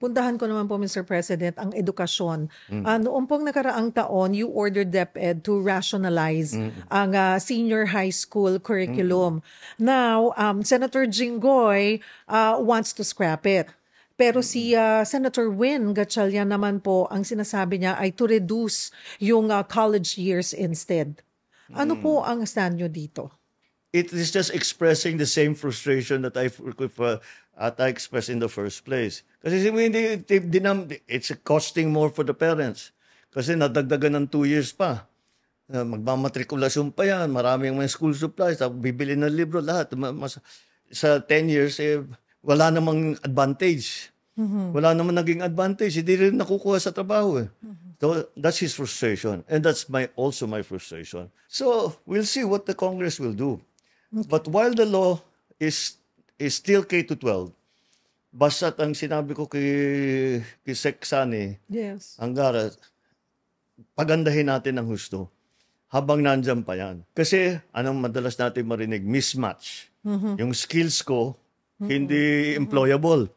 puntahan ko naman po, Mr. President, ang edukasyon. Noong pong nakaraang taon, you ordered DepEd to rationalize ang senior high school curriculum. Now, Senator Jinggoy wants to scrap it. Pero si Senator Win Gatchalian naman po, ang sinasabi niya ay to reduce yung college years instead. Ano po ang stand nyo dito? It is just expressing the same frustration that I expressed in the first place. Kasi it's costing more for the parents. Kasi nadagdagan ng 2 years pa. Magmamatrikulasyon pa yan. Maraming mga school supplies. Bibili ng libro, lahat. Sa 10 years, wala namang advantage. Wala namang naging advantage. Hindi rin nakukuha sa trabaho. So that's his frustration. And that's also my frustration. So we'll see what the Congress will do. But while the law is still K-12, basta't ang sinabi ko kay Sec. Sani, Yes. Angara, pagandahin natin ang husto habang nandyan pa yan. Kasi anong madalas natin marinig? Mismatch. Yung skills ko, hindi employable.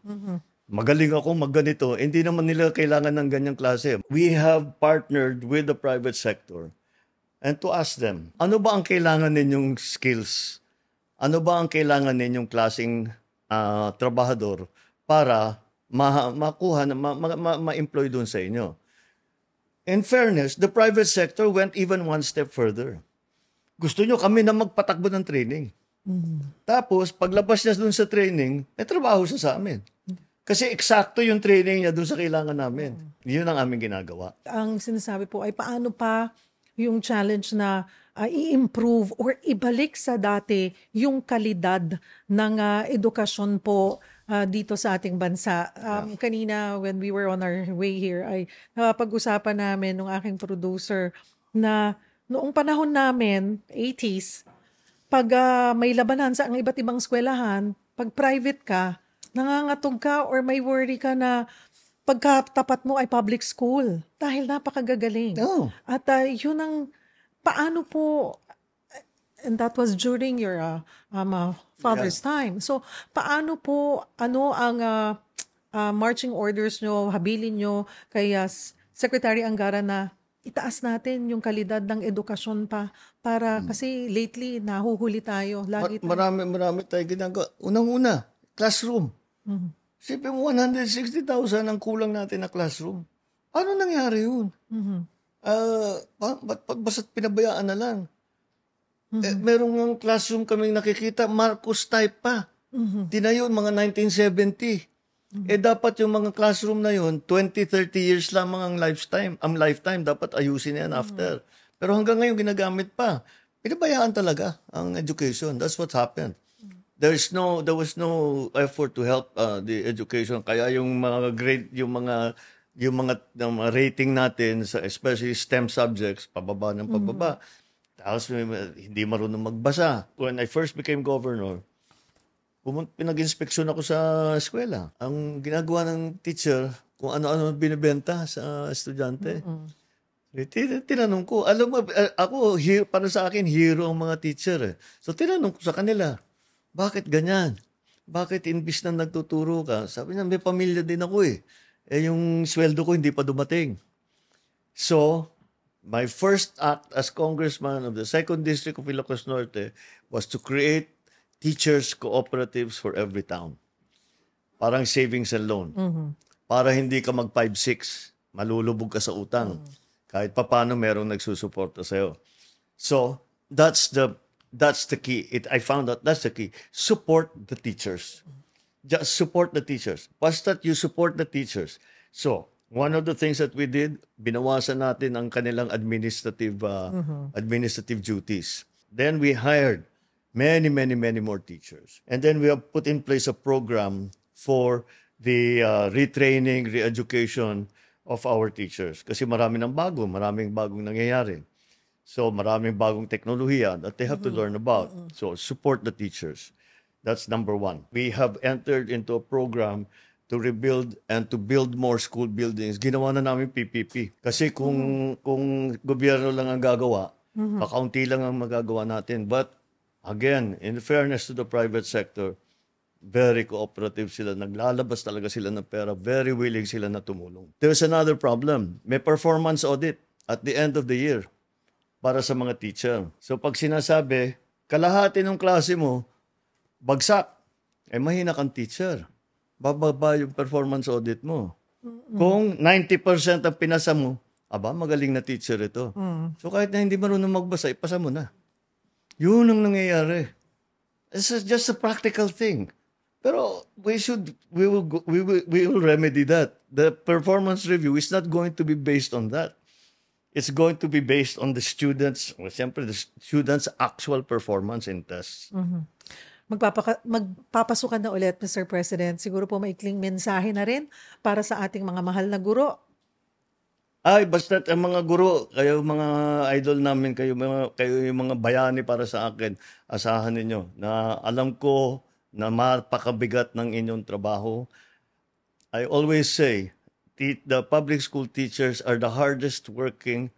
Magaling ako magganito, hindi naman nila kailangan ng ganyang klase. We have partnered with the private sector and to ask them, ano ba ang kailangan ninyong skills? Ano ba ang kailangan ninyong klaseng trabahador para makuha, ma-employ doon sa inyo? In fairness, the private sector went even one step further. Gusto nyo kami na magpatakbo ng training. Tapos, paglabas niya doon sa training, may trabaho siya sa amin. Kasi eksakto yung training niya doon sa kailangan namin. Yun ang aming ginagawa. Ang sinasabi po ay paano pa yung challenge na i-improve or ibalik sa dati yung kalidad ng edukasyon po dito sa ating bansa. Kanina when we were on our way here ay napag-usapan namin ng aking producer na noong panahon namin, 80s, pag may labanan sa ang iba't ibang eskwelahan, pag private ka, nangangatog ka or may worry ka na pagkatapat mo ay public school dahil napakagagaling. Oh. At yun ang paano po, and that was during your father's time. So paano po, ano ang marching orders nyo, habilin nyo kay Secretary Angara na itaas natin yung kalidad ng edukasyon pa para kasi lately nahuhuli tayo. Lagi tayo. Marami tayo ginagawa. Unang-una, classroom. Sipin mo, 160,000 ang kulang natin na classroom. Paano nangyari yun? Basta't pinabayaan na lang. Merong ng classroom kaming nakikita, Marcos type pa. Tinayo, mga 1970. Dapat yung mga classroom na yun, 20-30 years lamang ang lifetime. Dapat ayusin yan after. Pero hanggang ngayon, ginagamit pa. Pinabayaan talaga ang education. That's what happened. There was no effort to help the education. Kaya yung mga grade, yung mga rating natin, especially STEM subjects, pababa ng pababa. Tapos hindi marunong magbasa. When I first became governor, pinag-inspeksyon ako sa eskwela. Ang ginagawa ng teacher, kung ano-ano binibenta sa estudyante. Tinanong ko, alam mo, ako, para sa akin, hero ang mga teacher. So tinanong ko sa kanila, bakit ganyan? Bakit imbis na nagtuturo ka? Sabi niya, may pamilya din ako yung sweldo ko hindi pa dumating. So, my first act as congressman of the 2nd District of Ilocos Norte was to create teachers cooperatives for every town. Parang savings and loan. Para hindi ka mag 5-6, malulubog ka sa utang. Kahit papano merong nagsusuporta sa'yo. So, that's the key. I found out that's the key. Support the teachers. Just support the teachers. Basta't you support the teachers. So, one of the things that we did, binawasan natin ang kanilang administrative duties. Then we hired many more teachers. And then we have put in place a program for the retraining, re-education of our teachers. Kasi maraming bagong nangyayari. So maraming bagong teknolohiya that they have to learn about. So support the teachers. That's number one. We have entered into a program to rebuild and to build more school buildings. Ginawa na namin PPP. Kasi kung gobyerno lang ang gagawa, kakaunti lang ang magagawa natin. But again, in fairness to the private sector, Very cooperative sila. Naglalabas talaga sila ng pera. Very willing sila na tumulong. There's another problem. May performance audit at the end of the year para sa mga teacher. So pag sinasabi, kalahati ng klase mo, bagsak, mahina kang teacher. Bababa yung performance audit mo. Kung 90% ang pinasa mo, magaling na teacher ito. So kahit na hindi marunong magbasa, ipasa mo na. Yun ang nangyayari. It's just a practical thing. Pero we will remedy that. The performance review is not going to be based on that. It's going to be based on the students' actual performance in tests. Magpapasukan na ulit, Mr. President. Siguro po maikling mensahe na rin para sa ating mga mahal na guro. Basta ang mga guro, kayo mga idol namin, kayo yung mga bayani para sa akin, asahan ninyo na alam ko na mapakabigat ng inyong trabaho. I always say, the public school teachers are the hardest working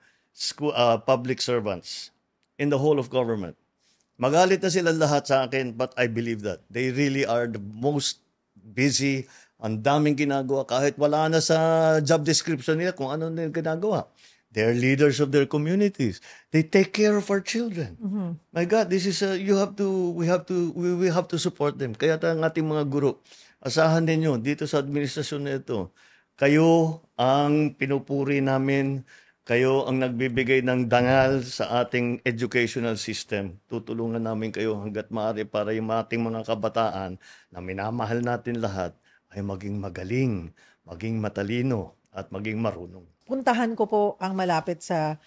public servants in the whole of government. Magalit na sila lahat sa akin, but I believe that. They really are the most busy. Ang daming ginagawa kahit wala na sa job description nila kung ano nila ginagawa. They're leaders of their communities. They take care of our children. My God, this is we have to support them. Kaya ang ating mga guro, asahan ninyo dito sa administrasyon na ito. Kayo ang pinupuri namin. Kayo ang nagbibigay ng dangal sa ating educational system. Tutulungan namin kayo hanggat maaari para yung ating mga kabataan na minamahal natin lahat ay maging magaling, maging matalino, at maging marunong. Puntahan ko po ang malapit sa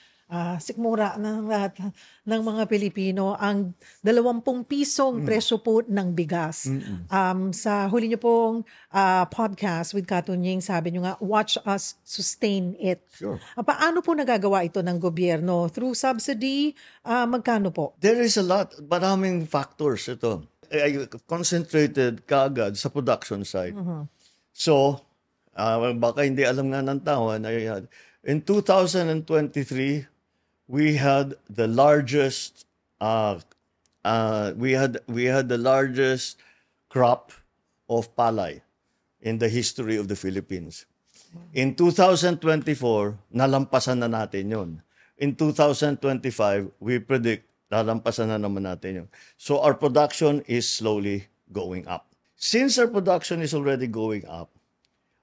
sikmura ng lahat ng mga Pilipino, ang 20 pisong presyo po ng bigas. Sa huli niyo pong podcast with Katunying, sabi niyo nga, watch us sustain it. Sure. Paano po nagagawa ito ng gobyerno? Through subsidy? Magkano po? There is a lot, maraming factors ito. I concentrated kaagad sa production side. So, baka hindi alam nga ng tao, in 2023, we had the largest crop of palay in the history of the Philippines. In 2024, nalampasan na natin yon. In 2025, we predict lalampasan na naman natin yun. So our production is slowly going up. Since our production is already going up,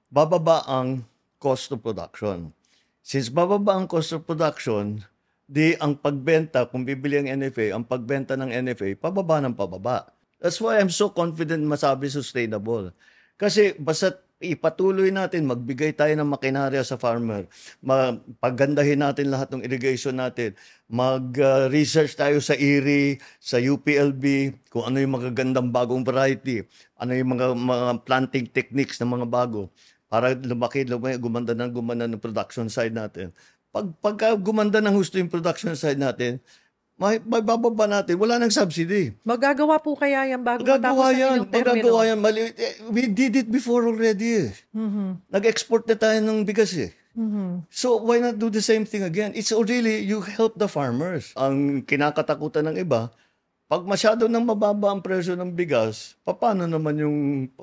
bababa ang cost of production. Since bababa ang cost of production, ang pagbenta, kung bibili ang NFA, ang pagbenta ng NFA, pababa ng pababa. That's why I'm so confident masabi sustainable. Kasi basta ipatuloy natin, magbigay tayo ng makinarya sa farmer, paggandahin natin lahat ng irrigation natin, mag-research tayo sa IRRI, sa UPLB, kung ano yung magagandang bagong variety, ano yung mga planting techniques ng mga bago, para gumanda ng production side natin. Pag gumanda ng husto yung production side natin, may bababa natin. Wala nang subsidy. Magagawa po kaya yan bago matapos ang inyong termino? Magagawa yan. We did it before already. Nag-export na tayo ng bigas So why not do the same thing again? It's really, you help the farmers. Ang kinakatakutan ng iba, pag masyado nang mababa ang presyo ng bigas, paano naman yung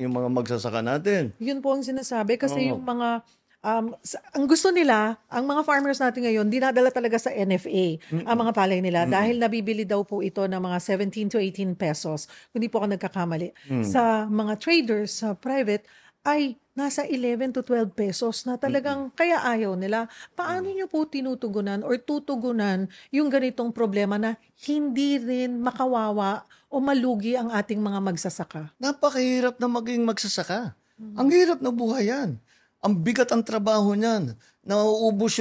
mga magsasaka natin? Yun po ang sinasabi kasi yung mga ang gusto nila, ang mga farmers natin ngayon, dinadala talaga sa NFA ang mga palay nila dahil nabibili daw po ito ng mga 17 to 18 pesos. Kung di po ako nagkakamali. Sa mga traders, sa private, ay nasa 11 to 12 pesos na talagang kaya ayaw nila. Paano nyo po tinutugunan or tutugunan yung ganitong problema na hindi rin makawawa o malugi ang ating mga magsasaka? Napakahirap na maging magsasaka. Ang hirap na buhay yan. Ang bigat ang trabaho niyan. Nauubos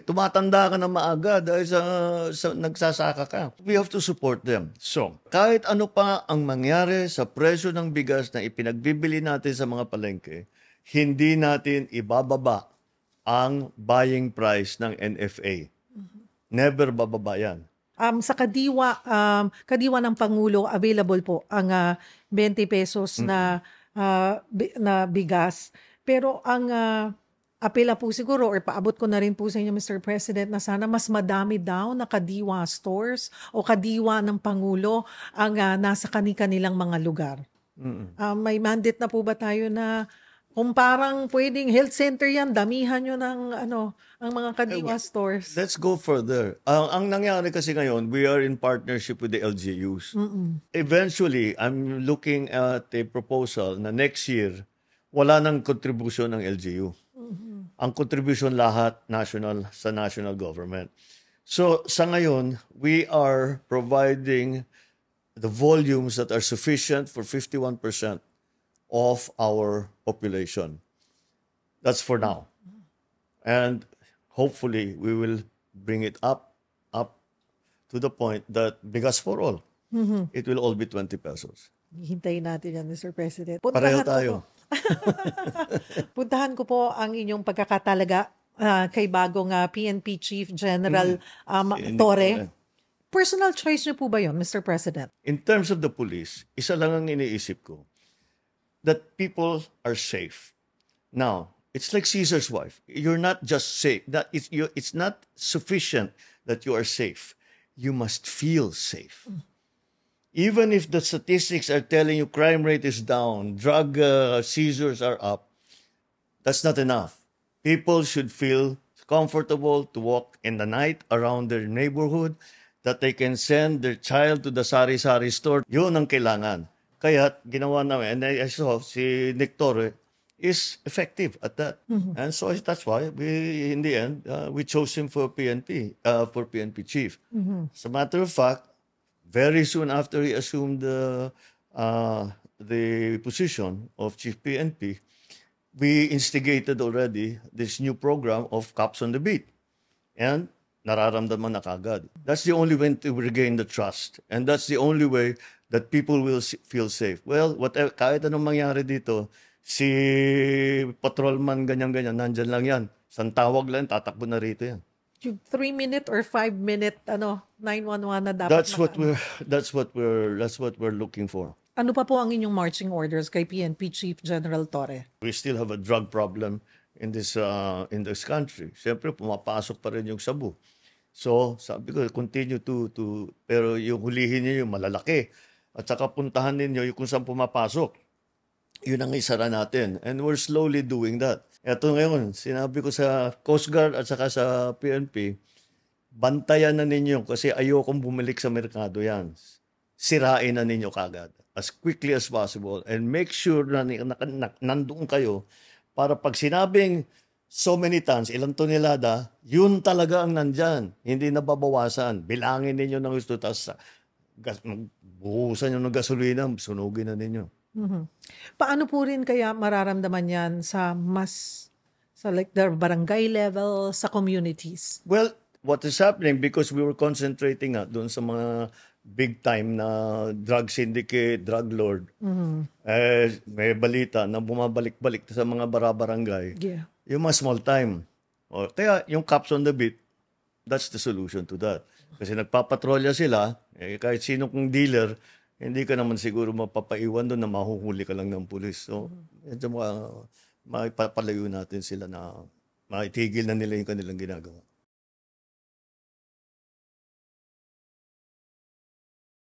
tumatanda ka na maaga dahil sa nagsasaka ka. We have to support them. So, kahit ano pa ang mangyari sa presyo ng bigas na ipinagbibili natin sa mga palengke, hindi natin ibababa ang buying price ng NFA. Never bababa yan. Sa kadiwa ng Pangulo, available po ang 20 pesos na bigas. Pero ang apela po siguro or paabot ko na rin po sa inyo, Mr. President, na sana mas madami daw na kadiwa stores o kadiwa ng Pangulo ang nasa kani-kanilang mga lugar. May mandate na po ba tayo na kung parang pwedeng health center yan, damihan nyo ng ang mga kadiwa stores? Let's go further. Ang nangyari kasi ngayon, we are in partnership with the LGUs. Eventually, I'm looking at a proposal na next year, wala nang contribution ng LGU. Ang contribution lahat national sa national government. So sa ngayon, we are providing the volumes that are sufficient for 51% of our population. That's for now. And hopefully, we will bring it up to the point that bigas for all. It will all be 20 pesos. Hintayin natin yan, Mr. President. Pareho tayo. Puntahan ko po ang inyong pagkakatalaga kay bagong PNP Chief General Torre. Personal choice niyo po ba yun, Mr. President? In terms of the police, isa lang ang iniisip ko, that people are safe. Now, it's like Caesar's wife. You're not just safe. It's not sufficient that you are safe. You must feel safe. Even if the statistics are telling you crime rate is down, drug seizures are up, that's not enough. People should feel comfortable to walk in the night around their neighborhood, that they can send their child to the sari-sari store. Yun ang kailangan. Kaya ginawa namin, and I saw si Nick Torre is effective at that. And so that's why we, in the end, we chose him for PNP chief. As a matter of fact, very soon after he assumed the position of Chief PNP, we instigated already this new program of Cops on the Beat. And nararamdaman na kagad. That's the only way to regain the trust. And that's the only way that people will feel safe. Well, whatever, kahit anong mangyari dito, si patrolman ganyan-ganyan, nandyan lang yan. Isang tawag lang, tatakbo na rito yan. Yung 3-minute or 5-minute 911 na dapat That's what we're looking for. Ano pa po ang inyong marching orders kay PNP Chief General Torre? We still have a drug problem in this country. Siyempre pumapasok pa rin yung sabu. So, sabi ko continue to pero yung hulihin niyo yung malalaki at saka puntahan ninyo yung kung saan pumapasok. Yun ang isara natin. And we're slowly doing that. Ito ngayon, sinabi ko sa Coast Guard at saka sa PNP, bantayan na ninyo kasi ayokong bumalik sa merkado yan. Sirain na ninyo kagad as quickly as possible and make sure na nandoon kayo para pag sinabing so many tons, ilang tonelada, yun talaga ang nandyan. Hindi nababawasan. Bilangin ninyo ng gusto, tapos buhusan nyo ng gasolina, sunugin na ninyo. Paano po rin kaya mararamdaman yan sa like the barangay level, sa communities? Well, what is happening because we were concentrating doon sa mga big time na drug syndicate, drug lord. May balita na bumabalik-balik sa mga barangay. Yeah. Yung mga small time. Kaya yung Cops on the Beat, that's the solution to that. Kasi nagpapatrolya sila, kahit sino kong dealer, hindi ka naman siguro mapapaiwan doon na mahuhuli ka lang ng pulis. So, medyo maipapalayo natin sila na maitigil na nila yung kanilang ginagawa.